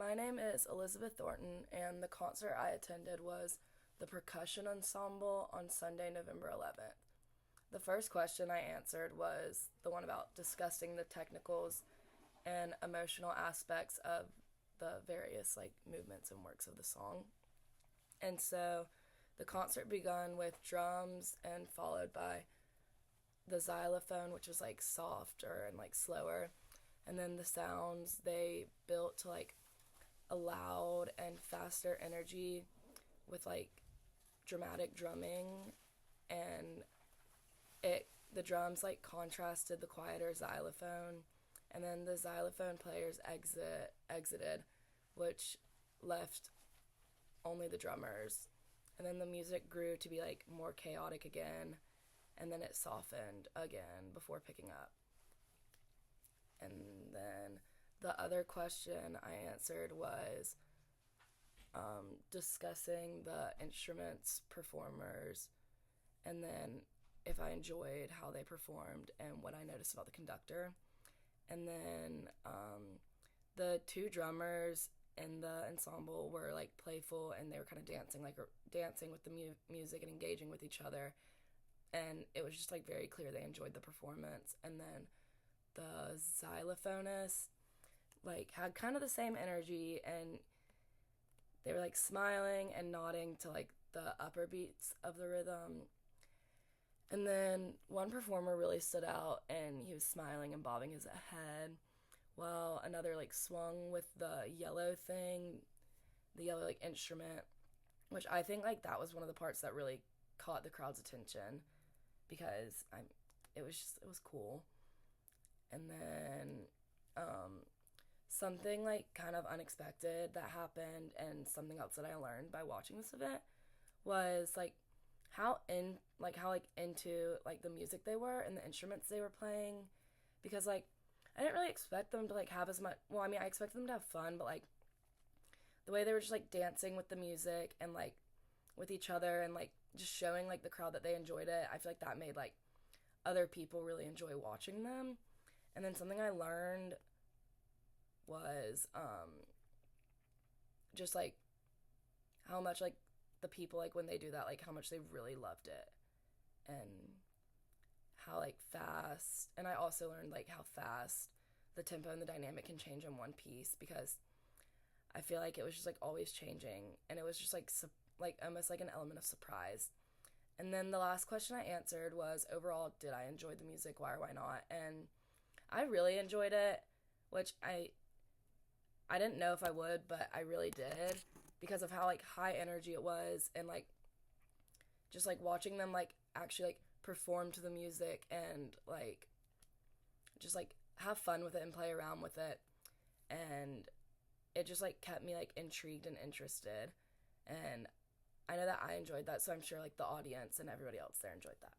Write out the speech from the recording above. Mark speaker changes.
Speaker 1: My name is Elizabeth Thornton, and the concert I attended was the Percussion Ensemble on Sunday, November 11th. The first question I answered was the one about discussing the technicals and emotional aspects of the various movements and works of the song. And so the concert began with drums and followed by the xylophone, which was softer and slower. And then the sounds they built to a loud and faster energy with dramatic drumming, and the drums contrasted the quieter xylophone, and then the xylophone players exited, which left only the drummers, and then the music grew to be more chaotic again, and then it softened again before picking up. And then the other question I answered was discussing the instruments, performers, and then if I enjoyed how they performed and what I noticed about the conductor. And then the two drummers in the ensemble were playful, and they were kind of dancing with the music and engaging with each other. And it was just very clear they enjoyed the performance. And then the xylophonist had kind of the same energy, and they were smiling and nodding to the upper beats of the rhythm. And then one performer really stood out, and he was smiling and bobbing his head, while another swung with the yellow thing, the yellow instrument, which I think that was one of the parts that really caught the crowd's attention, because it was cool. And then something kind of unexpected that happened, and something else that I learned by watching this event, was how into the music they were and the instruments they were playing, because I didn't really expect them to have as much. Well, I mean, I expected them to have fun, but the way they were just dancing with the music and with each other, and just showing the crowd that they enjoyed it, I feel that made other people really enjoy watching them. And then something I learned was just how much the people when they do that, how much they really loved it, and how fast. And I also learned how fast the tempo and the dynamic can change in one piece, because I feel it was just always changing, and it was just almost an element of surprise. And then the last question I answered was, overall, did I enjoy the music? Why or why not? And I really enjoyed it, which I didn't know if I would, but I really did, because of how high energy it was, and just watching them actually perform to the music, and just have fun with it and play around with it. And it just kept me intrigued and interested, and I know that I enjoyed that, so I'm sure the audience and everybody else there enjoyed that.